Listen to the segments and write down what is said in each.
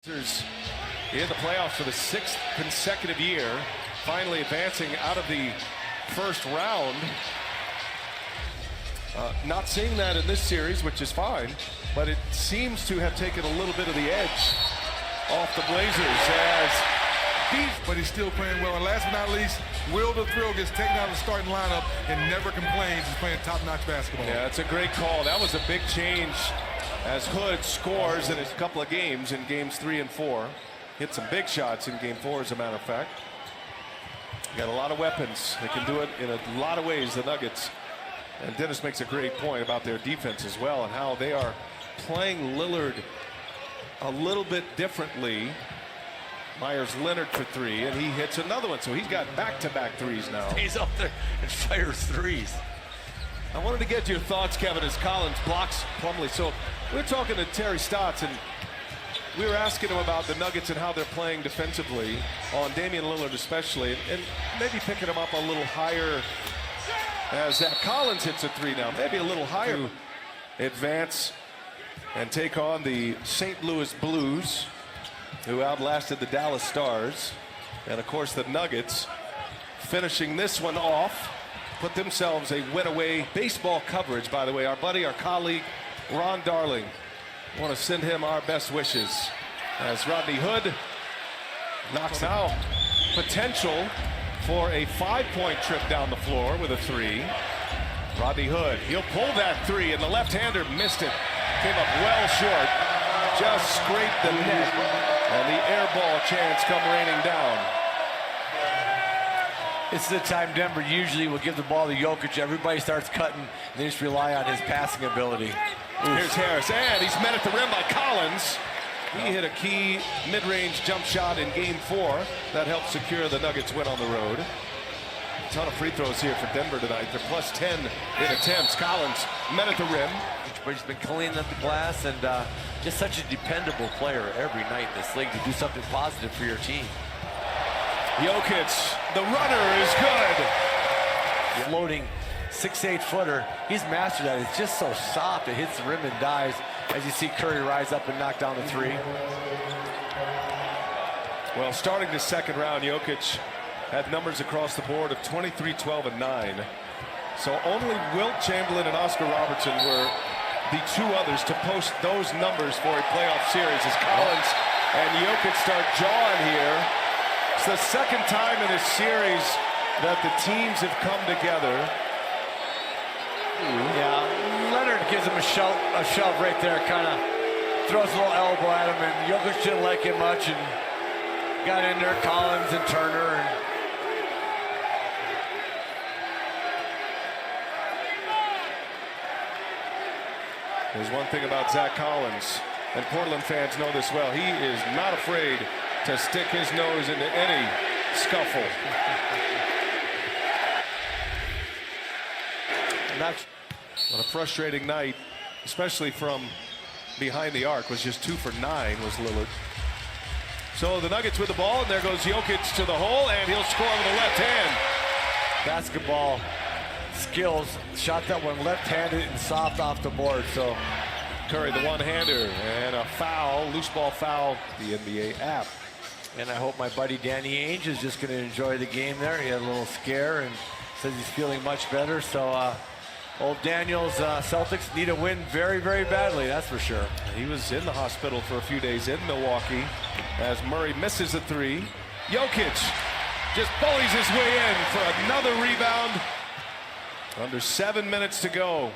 In the playoffs for the 6th consecutive year, finally advancing out of the first round. Not seeing that in this series, which is fine, but it seems to have taken a little bit of the edge off the Blazers as but he's still playing well. And last but not least, Will the Thrill gets taken out of the starting lineup and never complains. He's playing top-notch basketball. Yeah, that's a great call. That was a big change as Hood scores in a couple of games in games 3 and 4. Hit some big shots in game 4, as a matter of fact. Got a lot of weapons. They can do it in a lot of ways, the Nuggets. And Dennis makes a great point about their defense as well and how they are playing Lillard a little bit differently. Myers Leonard for 3, and he hits another one. So he's got back-to-back threes now. He's up there and fires threes. I wanted to get your thoughts, Kevin, as Collins blocks Plumlee. So we're talking to Terry Stotts, and we were asking him about the Nuggets and how they're playing defensively on Damian Lillard especially, and maybe picking him up a little higher as Zach Collins hits a 3 now, maybe a little higher to advance and take on the St. Louis Blues, who outlasted the Dallas Stars. And of course the Nuggets finishing this one off, put themselves a win away. Baseball coverage, by the way, our buddy, our colleague Ron Darling, I want to send him our best wishes as Rodney Hood knocks out potential for a 5-point trip down the floor with a 3. Rodney Hood, he'll pull that 3, and the left-hander missed it. Came up well short, just scraped the net, and the air ball chance come raining down. This is the time Denver usually will give the ball to Jokic. Everybody starts cutting, and they just rely on his passing ability. Here's Harris, and he's met at the rim by Collins. He hit a key mid-range jump shot in game 4 that helped secure the Nuggets win on the road. A ton of free throws here for Denver tonight. They're plus 10 in attempts. Collins met at the rim. But he's been cleaning up the glass and just such a dependable player every night in this league to do something positive for your team. Jokic, the runner is good. Floating 6'8" footer. He's mastered that. It's just so soft. It hits the rim and dives. As you see Curry rise up and knock down the 3. Well, starting the second round, Jokic had numbers across the board of 23, 12, and 9. So only Wilt Chamberlain and Oscar Robertson were the 2 others to post those numbers for a playoff series as Collins and Jokic start jawing here. It's the second time in this series that the teams have come together. Yeah, Leonard gives him a shove right there, kind of throws a little elbow at him, and Jokic didn't like it much and got in there, Collins and Turner. And there's one thing about Zach Collins, and Portland fans know this well. He is not afraid to stick his nose into any scuffle. What a frustrating night, especially from behind the arc. Was just 2 for 9 was Lillard. So the Nuggets with the ball, and there goes Jokic to the hole, and he'll score with the left hand. Basketball skills, shot that one left-handed and soft off the board. So Curry, the one-hander, and a foul, loose ball foul, the NBA app. And I hope my buddy Danny Ainge is just going to enjoy the game there. He had a little scare and says he's feeling much better. So old Daniel's Celtics need a win very, very badly, that's for sure. He was in the hospital for a few days in Milwaukee as Murray misses a 3. Jokic just bullies his way in for another rebound. Under 7 minutes to go.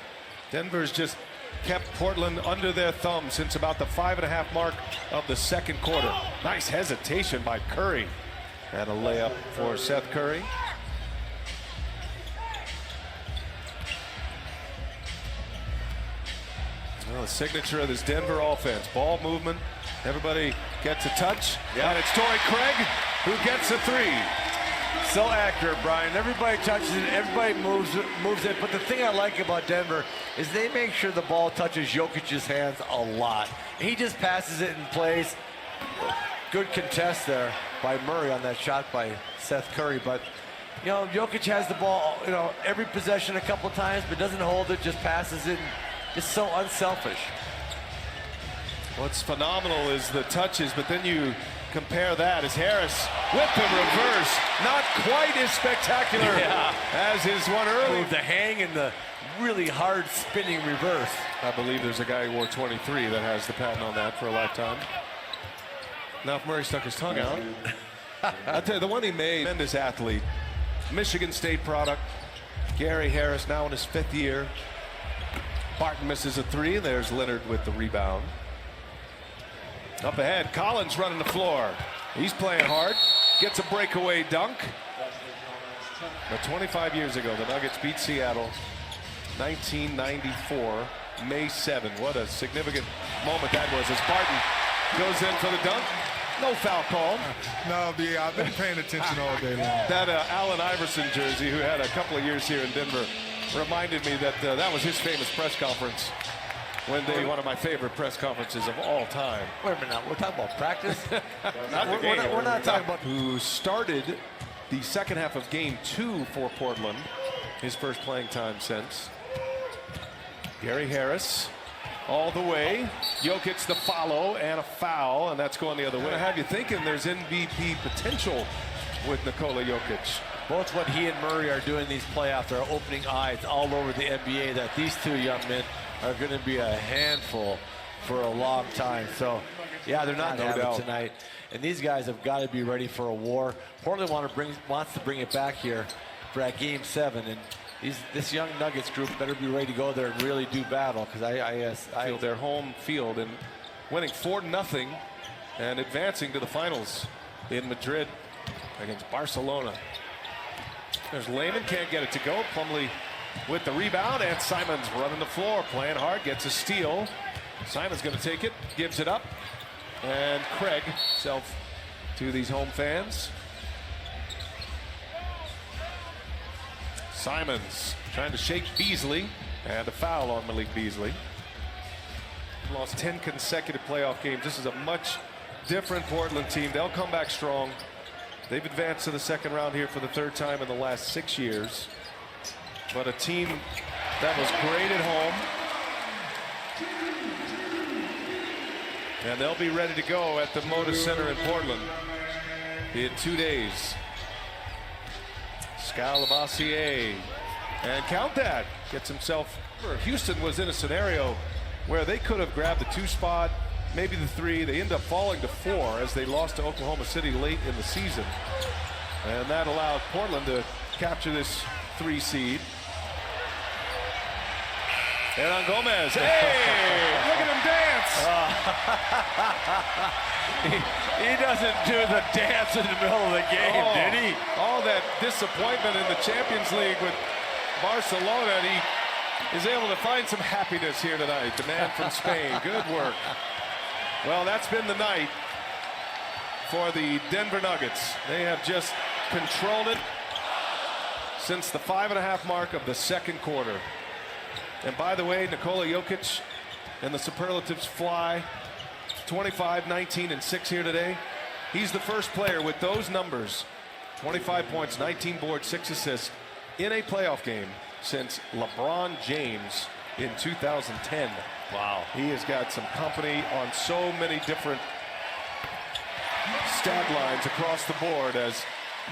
Denver's just kept Portland under their thumb since about the 5.5 mark of the second quarter. Nice hesitation by Curry. And a layup for Seth Curry. Well, the signature of this Denver offense. Ball movement. Everybody gets a touch. Yep. And it's Torrey Craig who gets a 3. So accurate, Brian. Everybody touches it, everybody moves it. But the thing I like about Denver is they make sure the ball touches Jokic's hands a lot. He just passes it in place. Good contest there by Murray on that shot by Seth Curry. But, you know, Jokic has the ball, you know, every possession a couple times, but doesn't hold it, just passes it. Just so unselfish. What's phenomenal is the touches, but then you compare that as Harris with the reverse. Not quite as spectacular as his one early. The hang and the really hard spinning reverse. I believe there's a guy who wore 23 that has the patent on that for a lifetime. Now if Murray stuck his tongue out. I'll tell you, the one he made, tremendous athlete. Michigan State product. Gary Harris now in his 5th year. Barton misses a 3. There's Leonard with the rebound. Up ahead, Collins running the floor. He's playing hard. Gets a breakaway dunk. But 25 years ago, the Nuggets beat Seattle. 1994, May 7. What a significant moment that was as Barton goes in for the dunk. No foul call. No, I've been paying attention all day long. That Allen Iverson jersey, who had a couple of years here in Denver, reminded me that that was his famous press conference. One of my favorite press conferences of all time. Wait a minute, now, we're talking about practice? We're not talking about who started the second half of game 2 for Portland. His first playing time since. Gary Harris all the way. Jokic the follow and a foul, and that's going the other way. I have you thinking there's MVP potential with Nikola Jokic. Both what he and Murray are doing these playoffs are opening eyes all over the NBA that these two young men are going to be a handful for a long time. So, yeah, they're not having it tonight. And these guys have got to be ready for a war. Portland wants to bring it back here for that Game 7. And this young Nuggets group better be ready to go there and really do battle, because I feel their home field and winning 4-0 and advancing to the finals in Madrid against Barcelona. There's Layman, can't get it to go. Plumlee with the rebound, and Simons running the floor, playing hard, gets a steal. Simons going to take it, gives it up, and Craig self to these home fans. Simons trying to shake Beasley, and a foul on Malik Beasley. Lost 10 consecutive playoff games. This is a much different Portland team. They'll come back strong. They've advanced to the second round here for the 3rd time in the last 6 years. But a team that was great at home. And they'll be ready to go at the Moda Center in Portland in 2 days. Scalabassier, and count that, gets himself. Houston was in a scenario where they could have grabbed the 2 spot, maybe the 3. They end up falling to 4 as they lost to Oklahoma City late in the season. And that allowed Portland to capture this 3 seed. Hernan Gomez, hey, look at him dance. He doesn't do the dance in the middle of the game, did he? All that disappointment in the Champions League with Barcelona, and he is able to find some happiness here tonight. The man from Spain, good work. Well, that's been the night for the Denver Nuggets. They have just controlled it since the 5.5 mark of the 2nd quarter. And by the way, Nikola Jokic and the superlatives fly. 25, 19, and 6 here today. He's the first player with those numbers. 25 points, 19 boards, 6 assists in a playoff game since LeBron James in 2010. Wow. He has got some company on so many different stat lines across the board as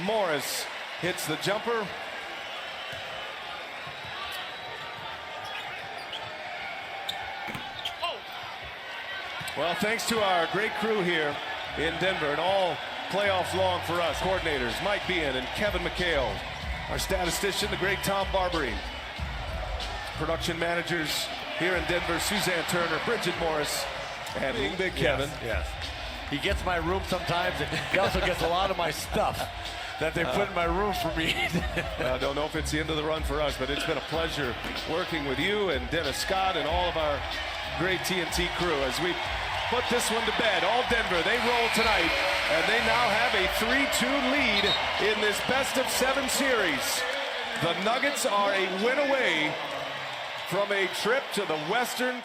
Morris hits the jumper. Well, thanks to our great crew here in Denver and all playoffs long for us. Coordinators Mike Bean and Kevin McHale. Our statistician, the great Tom Barbary. Production managers here in Denver, Suzanne Turner, Bridget Morris, and Big Kevin. Yes. He gets my room sometimes, and he also gets a lot of my stuff that they put in my room for me. I don't know if it's the end of the run for us, but it's been a pleasure working with you and Dennis Scott and all of our great TNT crew as we put this one to bed. All Denver, they roll tonight, and they now have a 3-2 lead in this best-of-7 series. The Nuggets are a win away from a trip to the Western